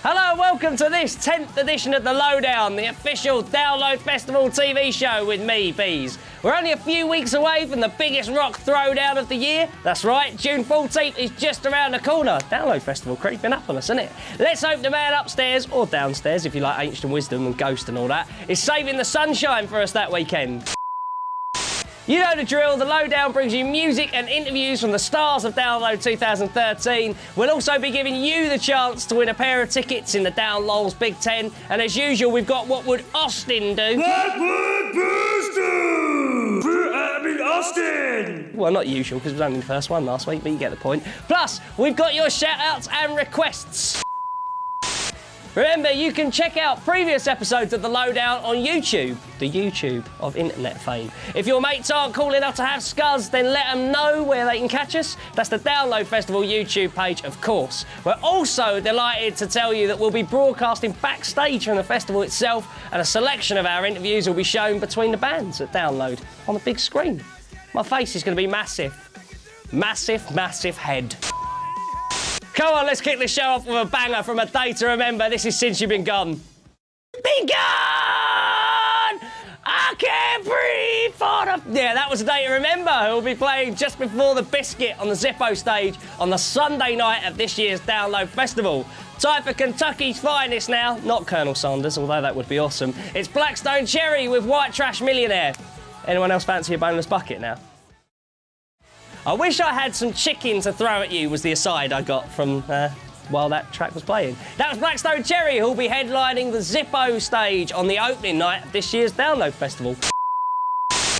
Hello and welcome to this 10th edition of the Lowdown, the official Download Festival TV show with me, Bees. We're only a few weeks away from the biggest rock throwdown of the year. That's right, June 14th is just around the corner. Download Festival creeping up on us, isn't it? Let's hope the man upstairs, or downstairs if you like ancient wisdom and ghost and all that, is saving the sunshine for us that weekend. You know the drill, the Lowdown brings you music and interviews from the stars of Download 2013. We'll also be giving you the chance to win a pair of tickets in the Download's Big Ten. And as usual, we've got What Would Austin Do? What would Bruce do? Austin! Well, not usual, because it was only the first one last week, but you get the point. Plus, we've got your shout-outs and requests. Remember, you can check out previous episodes of The Lowdown on YouTube, the YouTube of internet fame. If your mates aren't cool enough to have Scuzz, then let them know where they can catch us. That's the Download Festival YouTube page, of course. We're also delighted to tell you that we'll be broadcasting backstage from the festival itself, and a selection of our interviews will be shown between the bands at Download on the big screen. My face is going to be massive. Massive, massive head. Come on, let's kick this show off with a banger from A Day to Remember. This is Since You've Been Gone. Be gone! I can't breathe for the... Yeah, that was A Day to Remember, who will be playing just before the Biscuit on the Zippo stage on the Sunday night of this year's Download Festival. Time for Kentucky's finest now. Not Colonel Sanders, although that would be awesome. It's Blackstone Cherry with White Trash Millionaire. Anyone else fancy a boneless bucket now? I wish I had some chicken to throw at you was the aside I got from while that track was playing. That was Blackstone Cherry, who'll be headlining the Zippo stage on the opening night of this year's Download Festival.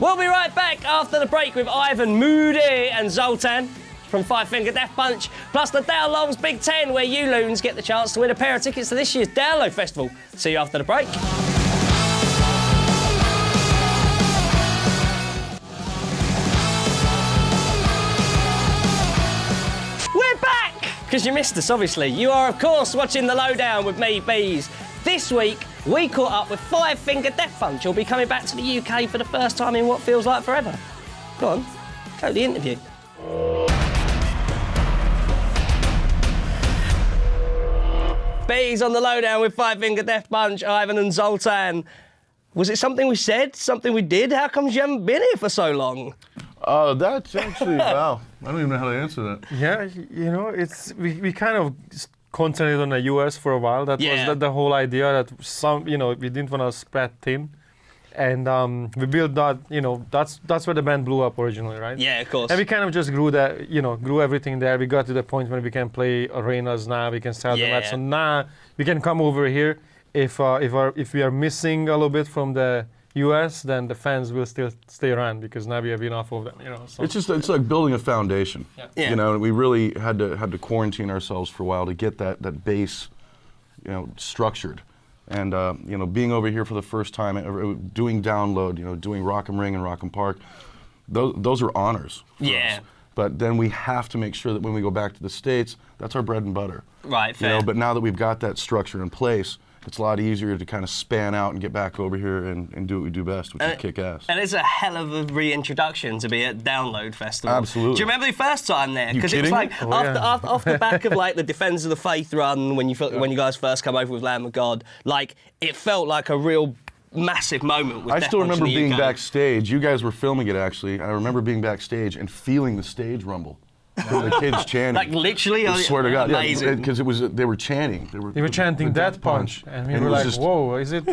We'll be right back after the break with Ivan, Moody and Zoltan from Five Finger Death Punch, plus the Download's Big Ten, where you loons get the chance to win a pair of tickets to this year's Download Festival. See you after the break. Because you missed us, obviously. You are, of course, watching The Lowdown with me, Bees. This week, we caught up with Five Finger Death Punch, who'll be coming back to the UK for the first time in what feels like forever. Go on, go to the interview. Bees on The Lowdown with Five Finger Death Punch, Ivan and Zoltan. Was it something we said, something we did? How comes you haven't been here for so long? That's actually, wow. I don't even know how to answer that. Yeah, you know, we kind of concentrated on the US for a while. That was the whole idea that we didn't want to spread thin. And we built that, that's where the band blew up originally, right? Yeah, of course. And we kind of just grew that, grew everything there. We got to the point where we can play arenas now, we can sell them out. So now we can come over here. If we are missing a little bit from the US, then the fans will still stay around because now we have enough of them. So. It's like building a foundation. Yeah. We really had to quarantine ourselves for a while to get that base, structured. And being over here for the first time, doing Download, doing Rock 'em Ring and Rock 'em Park, those are honors for us. But then we have to make sure that when we go back to the States, that's our bread and butter. Right, fair. But now that we've got that structure in place, it's a lot easier to kind of span out and get back over here and do what we do best, which is kick ass. And it's a hell of a reintroduction to be at Download Festival. Absolutely. Do you remember the first time there? Because it was like off the back of like the Defenders of the Faith run when you guys first come over with Lamb of God, like it felt like a real massive moment with I Death still Punch remember in the being UK. backstage. You guys were filming it actually. I remember being backstage and feeling the stage rumble. From the kids chanting. Like literally, I swear to God, amazing. because they were chanting. They were chanting Death Punch, and we were like, just, "Whoa, is it?"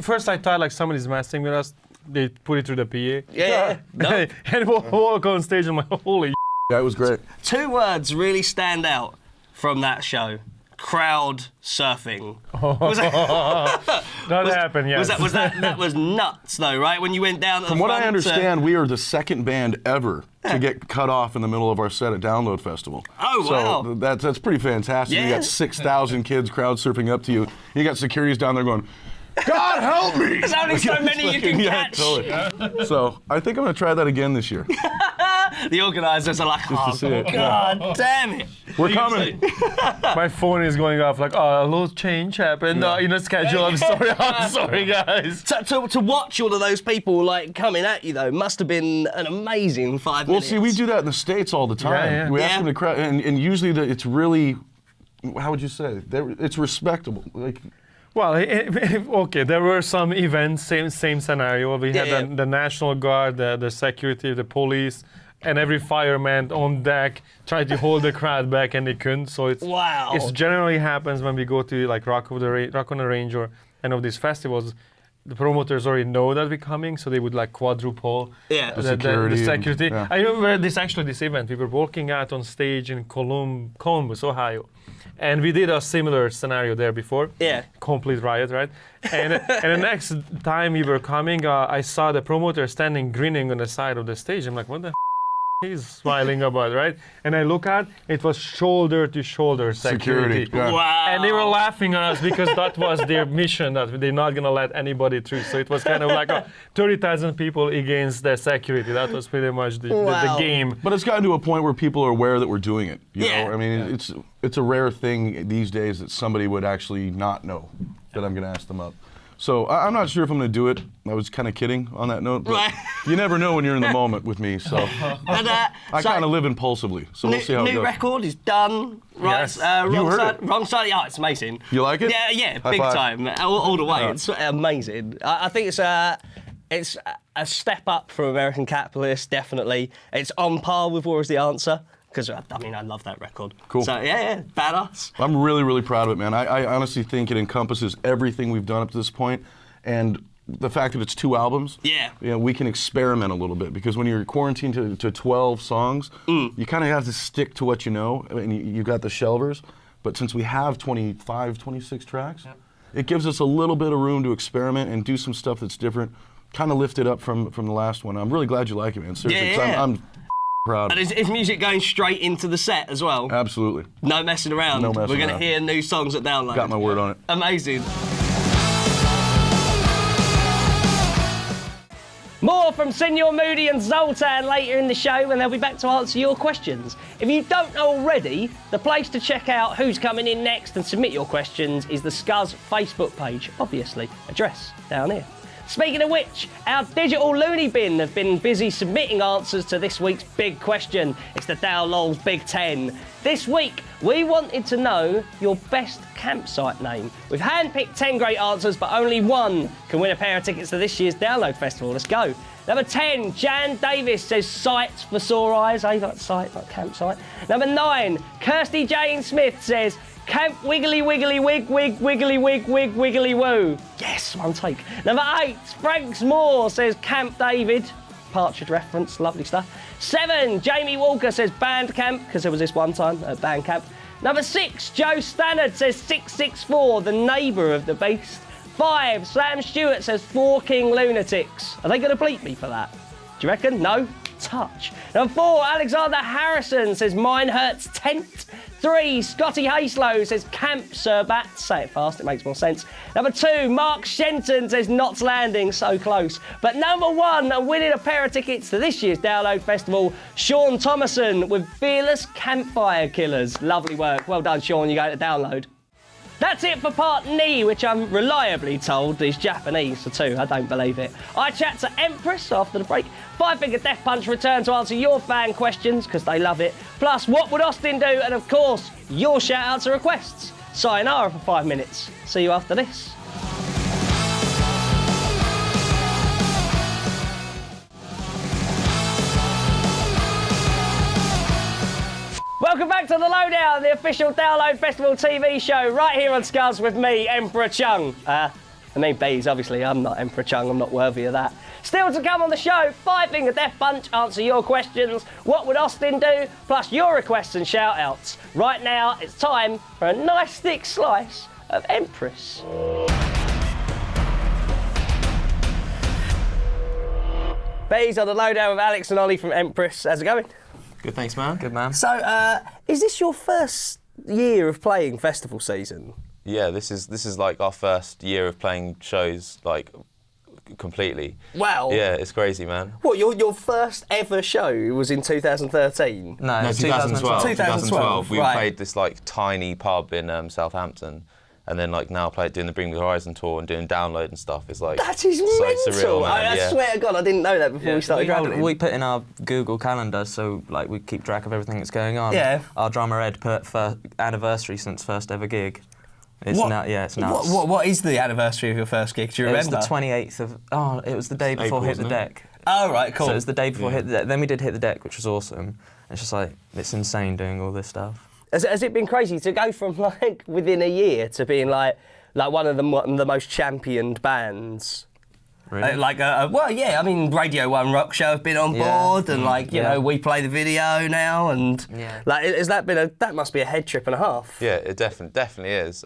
First, I thought like somebody's messing with us. They put it through the PA. Yeah. No. And we'll walk on stage. I'm like, "Holy!" Yeah, it was great. Two words really stand out from that show: crowd surfing. That happened. Yes. That was nuts though, right? When you went down. From what I understand, we are the second band ever to get cut off in the middle of our set at Download Festival. Oh, wow. So that's pretty fantastic. Yeah. You got 6,000 kids crowd surfing up to you. You got securities down there going, God help me! There's only so many you can catch. Totally. So I think I'm going to try that again this year. The organisers are like, Just to see it. God damn it. We're coming. My phone is going off like, oh, a little change happened in the schedule. I'm sorry, guys. To watch all of those people like coming at you though must have been an amazing 5 minutes. Well, see, we do that in the States all the time. Yeah. We ask them to crowd, and usually it's really how would you say? It's respectable. Like, Well, okay, there were some events, same scenario. We had the National Guard, the security, the police, and every fireman on deck tried to hold the crowd back, and they couldn't. So it's It generally happens when we go to like Rock on the Range or any of these festivals. The promoters already know that we're coming, so they would like quadruple the security. I remember this event. We were walking out on stage in Columbus, Ohio. And we did a similar scenario there before. Yeah. Complete riot, right? And the next time we were coming, I saw the promoter standing grinning on the side of the stage. I'm like, what the he's smiling about, right? And I look at it was shoulder to shoulder security. Wow. And they were laughing at us because that was their mission, that they're not gonna let anybody through. So it was kind of like 30,000 people against their security. That was pretty much the game. But it's gotten to a point where people are aware that we're doing it. You know? I mean, it's a rare thing these days that somebody would actually not know that I'm gonna ask them up. So I'm not sure if I'm going to do it. I was kind of kidding on that note, but you never know when you're in the moment with me. So I kind of live impulsively. So we'll see how it goes. New record is done. Right, yes. Wrong side. Oh, it's amazing. You like it? Yeah, big time. All the way. It's amazing. I think it's a step up from American Capitalist. Definitely, it's on par with War Is the Answer. Because, I mean, I love that record. Cool. So, yeah, badass. I'm really, really proud of it, man. I honestly think it encompasses everything we've done up to this point. And the fact that it's 2 albums, we can experiment a little bit. Because when you're quarantined to 12 songs, you kind of have to stick to what you know. I mean, you've got the shelvers. But since we have 25, 26 tracks, it gives us a little bit of room to experiment and do some stuff that's different. Kind of lift it up from the last one. I'm really glad you like it, man. Seriously, I'm proud. And is music going straight into the set as well? Absolutely. No messing around. We're going to hear new songs at Download. Got my word on it. Amazing. More from Senor Moody and Zoltan later in the show, and they'll be back to answer your questions. If you don't know already, the place to check out who's coming in next and submit your questions is the Scuzz Facebook page, obviously. Address down here. Speaking of which, our digital loony bin have been busy submitting answers to this week's big question. It's the Dowlol's Big 10. This week, we wanted to know your best campsite name. We've handpicked 10 great answers, but only one can win a pair of tickets to this year's Download Festival. Let's go. Number 10, Jan Davis says sites for sore eyes. I like site, not campsite. Number 9, Kirsty Jane Smith says Camp Wiggly Wiggly Wig Wig Wiggly Wig Wig Wiggly Woo. Yes, one take. Number 8, Franks Moore says Camp David. Partridge reference, lovely stuff. 7, Jamie Walker says Band Camp, because there was this one time at Band Camp. Number 6, Joe Stannard says 664, the neighbour of the beast. 5, Sam Stewart says 4 King Lunatics. Are they going to bleep me for that? Do you reckon? No? Touch. Number 4, Alexander Harrison says Mine Hurts Tent. 3, Scotty Haslow says Camp Surbat. Say it fast, it makes more sense. Number 2, Mark Shenton says Knots Landing. So close. But number 1, and winning a pair of tickets to this year's Download Festival, Sean Thomason with Fearless Campfire Killers. Lovely work. Well done, Sean. You go to Download. That's it for part Ni, which I'm reliably told is Japanese for 2. I don't believe it. I chat to Empress after the break. Five Finger Death Punch return to answer your fan questions, because they love it. Plus, what would Austin do? And of course, your shout-outs and requests. Sayonara for 5 minutes. See you after this. Welcome back to the Lowdown, the official Download Festival TV show, right here on Scuzz with me, Emperor Chung. I mean bees, obviously. I'm not Emperor Chung, I'm not worthy of that. Still to come on the show, Five Finger Death Punch, answer your questions, what would Austin do, plus your requests and shout-outs. Right now, it's time for a nice thick slice of Empress. Bees on the Lowdown with Alex and Ollie from Empress. How's it going? Good, thanks, man. Good, man. So, is this your first year of playing festival season? Yeah, this is like our first year of playing shows, like, completely. Wow. Yeah, it's crazy, man. What, your first ever show was in 2013? No, 2012. 2012. We right. played this, like, tiny pub in Southampton, and then like now doing the Bring Me the Horizon tour and doing Download and stuff is like That is so mental. surreal, man. I swear to God, I didn't know that before we started travelling. We put in our Google Calendar, so like we keep track of everything that's going on. Yeah. Our drummer Ed put for anniversary since first ever gig. It's What? it's nuts. What is the anniversary of your first gig? Do you It was remember? the 28th of. Oh, it was the day before April, Hit the wasn't it? Deck. Oh, right, cool. So it was the day before Hit the Deck. Then we did Hit the Deck, which was awesome. It's just like it's insane doing all this stuff. Has it been crazy to go from like within a year to being like one of the most championed bands? Really? Well, yeah. I mean, Radio 1 Rock Show have been on board, and like you know, we play the video now, and like has that been that must be a head trip and a half. Yeah, it definitely is.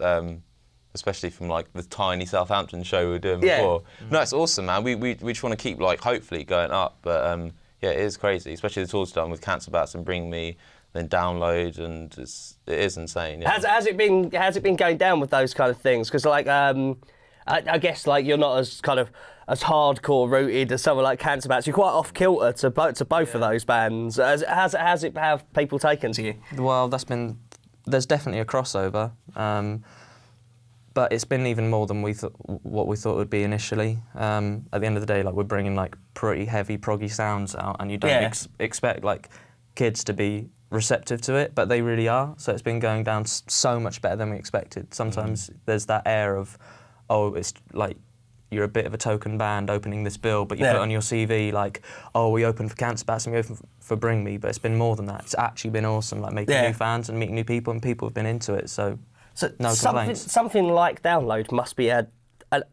Especially from like the tiny Southampton show we were doing before. No, it's awesome, man. We just want to keep like hopefully going up, but yeah, it is crazy. Especially the tours done with Cancer Bats and Bring Me, then Download, and it is insane. Yeah. Has it been going down with those kind of things? Because like I guess like you're not as kind of as hardcore rooted as someone like Cancer Bats. You're quite off kilter to both of those bands. Have people taken to you? Well, there's definitely a crossover, but it's been even more than what we thought it would be initially. At the end of the day, like we're bringing like pretty heavy proggy sounds out, and you don't expect like kids to be receptive to it, but they really are. So it's been going down so much better than we expected. Sometimes there's that air of, oh, it's like you're a bit of a token band opening this bill, but you put on your CV like, oh, we opened for Cancer Bats and we opened for Bring Me, but it's been more than that. It's actually been awesome, like making new fans and meeting new people, and people have been into it. So no complaints. Something like Download must be an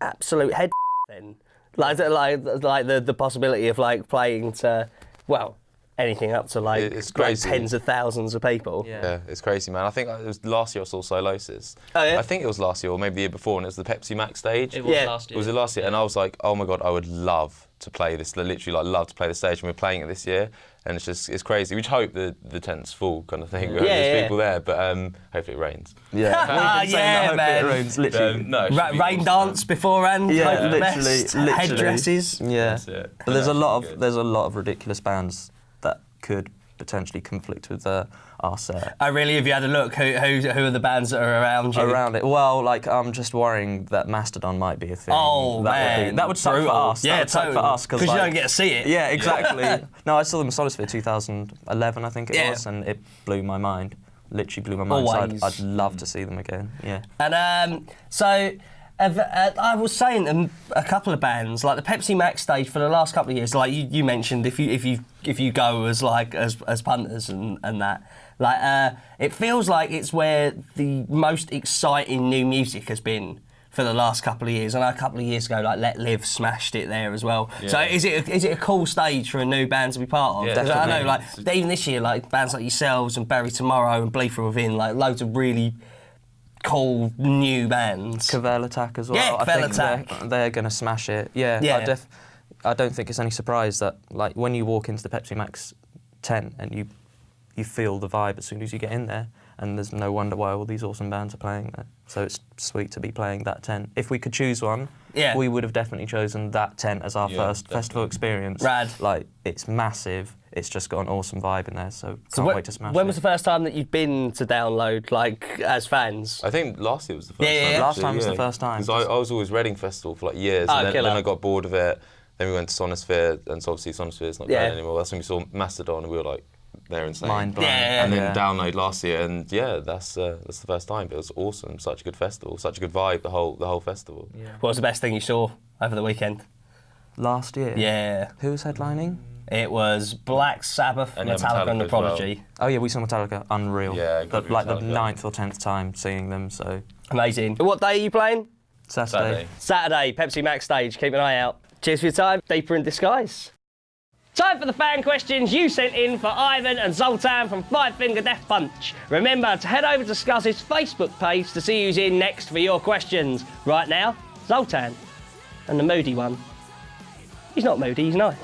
absolute head then. Like the possibility of like playing to, well, anything up to like, it's crazy. Like tens of thousands of people. Yeah, it's crazy, man. I think it was last year I saw Solosis. Oh, yeah? I think it was last year or maybe the year before, and it was the Pepsi Max stage. It was last year. Was it last year? And I was like, oh my God, I would love to play this, literally like love to play the stage, and we're playing it this year. And it's crazy. We just hope the tent's full kind of thing. There's people there, but hopefully it rains. Yeah, yeah, man. It rains, literally. No, Rain dance beforehand. Yeah, hope for the literally, best. literally. Headdresses. Yeah, That's it. but there's a lot of ridiculous bands that could potentially conflict with our set. Oh, really? Have you had a look? Who are the bands that are around you? Around it, well, like I'm just worrying that Mastodon might be a thing. Oh, man. That would suck for us. Yeah, that would suck for us because you don't get to see it. Yeah, exactly. No, I saw them at Solisphere 2011, I think it was, and it blew my mind. Literally blew my mind. Always. So I'd love to see them again. Yeah. And so. I was saying a couple of bands like the Pepsi Max stage for the last couple of years. Like you mentioned, if you go as like as punters and that, like it feels like it's where the most exciting new music has been for the last couple of years. I know a couple of years ago, like Let Live smashed it there as well. Yeah. So is it a cool stage for a new band to be part of? Yeah, definitely. I know, like even this year, like bands like yourselves and Bury Tomorrow and Bleed From Within, like loads of really cool new bands. Cavell Attack as well. Yeah, Cavell Attack. They're going to smash it. Yeah. I don't think it's any surprise that like when you walk into the Pepsi Max tent and you feel the vibe as soon as you get in there, and there's no wonder why all these awesome bands are playing there. So it's sweet to be playing that tent. If we could choose one, we would have definitely chosen that tent as our first festival experience. Rad. Like it's massive. It's just got an awesome vibe in there, so can't wait to smash it. When was the first time that you'd been to Download, like, as fans? I think last year was the first time. Yeah. Last time was the first time. Because I was always Reading Festival for like years, and then I got bored of it. Then we went to Sonosphere, and so obviously Sonosphere's not going anymore. That's when we saw Mastodon, and we were like, they're insane. Mind blown. Yeah. And then Download last year, and that's the first time. But it was awesome, such a good festival, such a good vibe, the whole festival. Yeah. What was the best thing you saw over the weekend? Last year? Yeah. Who was headlining? It was Black Sabbath, And Metallica and The Metallica as well. Prodigy. Oh yeah, we saw Metallica, unreal. Yeah, But like the Metallica. 9th or 10th time seeing them, so... Amazing. What day are you playing? Saturday. Saturday, Pepsi Max stage. Keep an eye out. Cheers for your time. Deeper in Disguise. Time for the fan questions you sent in for Ivan and Zoltan from Five Finger Death Punch. Remember to head over to Scuzz's Facebook page to see who's in next for your questions. Right now, Zoltan. And the moody one. He's not moody, he's nice.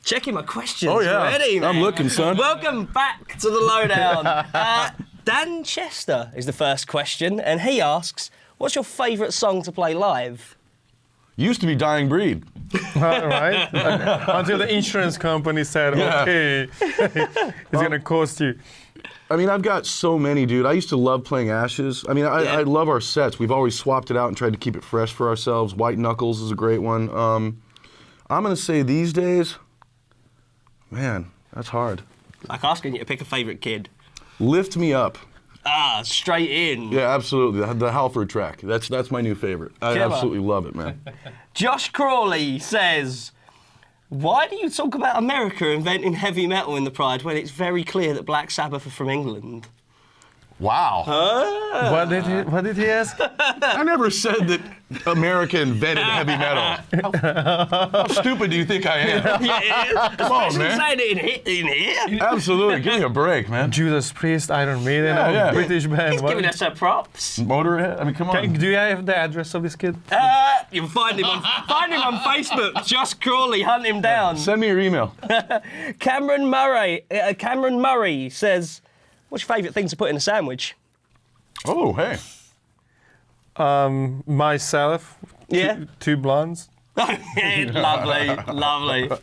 Checking my questions. Oh, yeah. Ready, man. I'm looking, son. Welcome back to the Lowdown. Dan Chester is the first question, and he asks, what's your favourite song to play live? Used to be Dying Breed. Right? Until the insurance company said, okay, it's gonna cost you. I mean, I've got so many, dude. I used to love playing Ashes. I mean, I love our sets. We've always swapped it out and tried to keep it fresh for ourselves. White Knuckles is a great one. I'm gonna say these days, man, that's hard. Like asking you to pick a favourite kid. Lift Me Up. Ah, straight in. Yeah, absolutely. The Halford track. That's my new favorite. I Killer. absolutely love it, man. Josh Crawley says, why do you talk about America inventing heavy metal in the Pride when it's very clear that Black Sabbath are from England? Wow. What did he ask? I never said that America invented heavy metal. How stupid do you think I am? Yeah, Come on, man. saying it in here. Absolutely. Give me a break, man. Judas Priest, Iron Maiden, Yeah. British band. He's giving us our props. Motorhead? I mean, come on. Do you have the address of this kid? You can find him on Facebook. Josh Crawley, hunt him down. Send me your email. Cameron Murray says, what's your favourite thing to put in a sandwich? Oh, hey. Myself, Yeah. two blondes. Lovely. That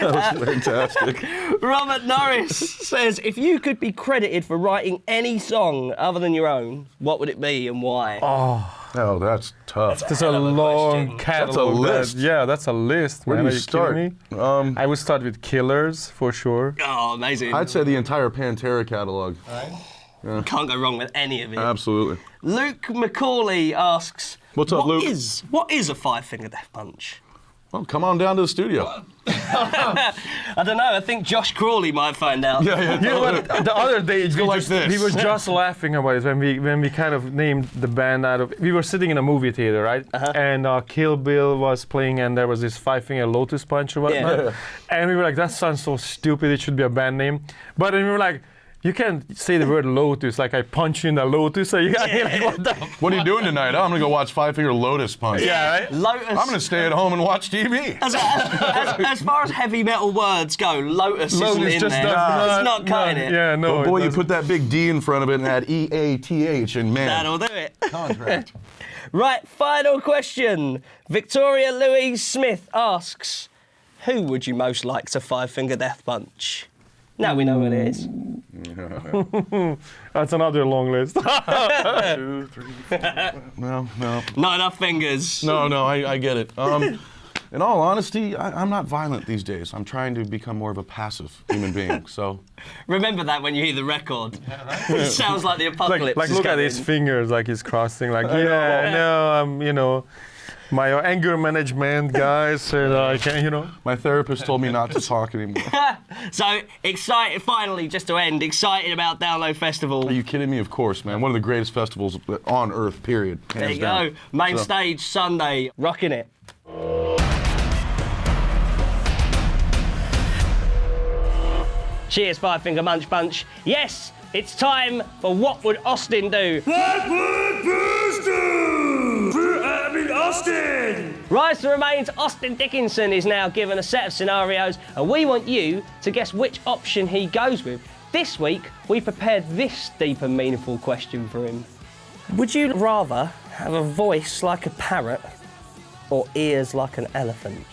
was fantastic. Robert Norris says, if you could be credited for writing any song other than your own, what would it be and why? Oh, that's tough. That's a long catalog. list. That's a list. Where man. do Are you start? kidding me? I would start with Killers, for sure. Oh, amazing. I'd say the entire Pantera catalog. Can't go wrong with any of it. Absolutely. Luke Macaulay asks, What's up, Luke? What is a five-finger death punch? Well, come on down to the studio. I don't know. I think Josh Crawley might find out. Yeah. You know what? The other day, like this. we were just laughing about it when we kind of named the band out of. We were sitting in a movie theater, right? And Kill Bill was playing, and there was this five-finger Lotus Punch or whatnot. Yeah. And we were like, that sounds so stupid. It should be a band name. But then we were like, you can't say the word Lotus. Like I punch you in the Lotus. So you got like, what the? What are you doing tonight? Oh, I'm gonna go watch Five Finger Lotus Punch. Yeah, right. Lotus. I'm gonna stay at home and watch TV. As far as heavy metal words go, Lotus isn't in just there. does It's not cutting it. Yeah, no. Oh boy, it you doesn't. put that big D in front of it and add EATH, and man, That'll do it. contract. Right, final question. Victoria Louise Smith asks, who would you most like to five-finger death punch? Now we know what it is. That's another long list. 2, 3, 4. No. Not enough fingers. No, I get it. In all honesty, I'm not violent these days. I'm trying to become more of a passive human being. So Remember that when you hear the record. It sounds like the apocalypse. like is look at coming. his fingers, like he's crossing. Like no, my anger management guys said I can't. my therapist told me not to talk anymore. So excited, finally, just to end, excited about Download Festival. Are you kidding me? Of course, man. One of the greatest festivals on earth, period. There hands you down. go. Main So- stage Sunday, rocking it. Cheers, Five Finger Munch Bunch. Yes, it's time for What Would Austin Do? What would Bruce do? Austin! Rise to Remain's Austin Dickinson is now given a set of scenarios, and we want you to guess which option he goes with. This week, we prepared this deep and meaningful question for him. Would you rather have a voice like a parrot or ears like an elephant?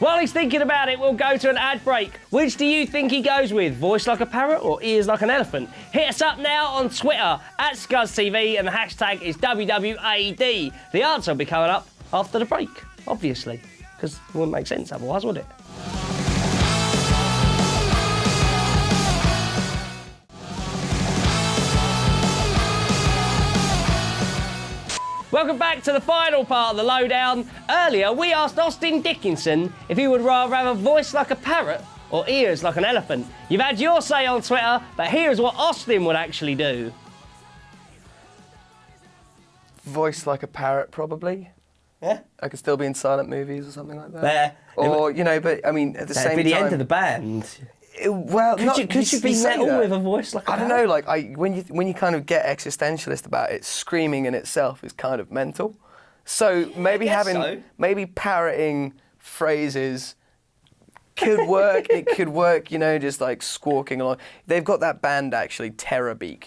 While he's thinking about it, we'll go to an ad break. Which do you think he goes with? Voice like a parrot or ears like an elephant? Hit us up now on Twitter at ScuzzTV, and the hashtag is WWAD. The answer will be coming up after the break, obviously, because it wouldn't make sense otherwise, would it? Welcome back to the final part of the Lowdown. Earlier, we asked Austin Dickinson if he would rather have a voice like a parrot or ears like an elephant. You've had your say on Twitter, but here's what Austin would actually do. Voice like a parrot, probably. Yeah? I could still be in silent movies or something like that. There. Or, but I mean, at the same That'd be the time... end of the band. Well, Could you be say metal that. with a voice like a I don't parrot? know, like, when you kind of get existentialist about it, screaming in itself is kind of mental. So maybe maybe parroting phrases could work. It could work, just like squawking along. They've got that band, actually, Terrorbeak,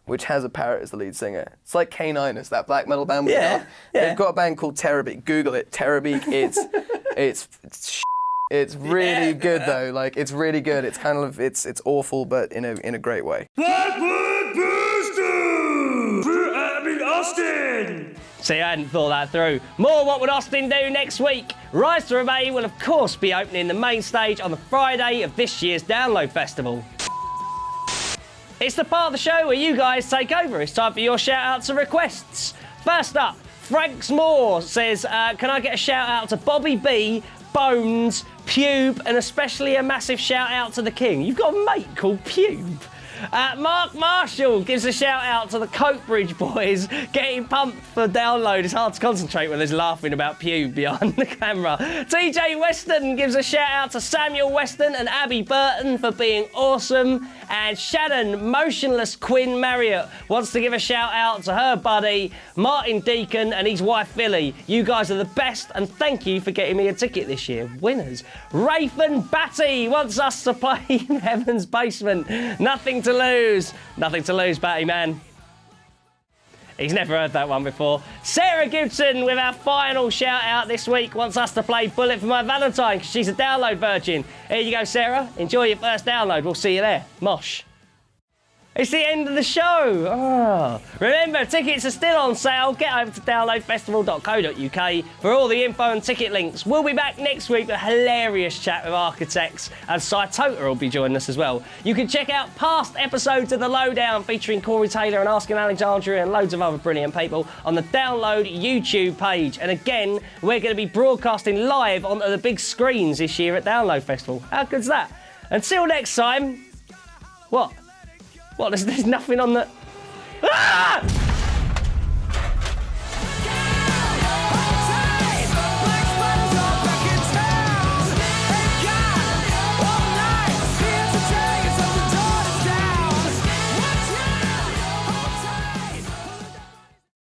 which has a parrot as the lead singer. It's like K9ers, that black metal band. Yeah. They've got a band called Terrorbeak. Google it, Terrorbeak. It's really good though. Like it's really good. It's kind of it's awful, but in a great way. Blackwood Booster! Austin! See, I hadn't thought that through. More What Would Austin Do next week. Rise to Remain will of course be opening the main stage on the Friday of this year's Download Festival. It's the part of the show where you guys take over. It's time for your shout-outs and requests. First up, Franks Moore says, can I get a shout-out to Bobby B, Bones, Pube, and especially a massive shout-out to the King? You've got a mate called Pube. Mark Marshall gives a shout out to the Coatbridge boys getting pumped for Download. It's hard to concentrate when there's laughing about Pube behind the camera. TJ Weston gives a shout out to Samuel Weston and Abby Burton for being awesome. And Shannon Motionless Quinn Marriott wants to give a shout out to her buddy Martin Deacon and his wife Philly. You guys are the best and thank you for getting me a ticket this year. Winners. Rayfan Batty wants us to play in Heaven's Basement. Nothing to lose. Nothing to lose, Batty man. He's never heard that one before. Sarah Gibson with our final shout out this week wants us to play Bullet for My Valentine because she's a Download virgin. Here you go, Sarah. Enjoy your first download. We'll see you there. Mosh. It's the end of the show. Oh. Remember, tickets are still on sale. Get over to downloadfestival.co.uk for all the info and ticket links. We'll be back next week with a hilarious chat with architects, and Saitota will be joining us as well. You can check out past episodes of The Lowdown featuring Corey Taylor and Asking Alexandria and loads of other brilliant people on the Download YouTube page. And again, we're going to be broadcasting live onto the big screens this year at Download Festival. How good's that? Until next time, what? What, there's nothing on the... Ah!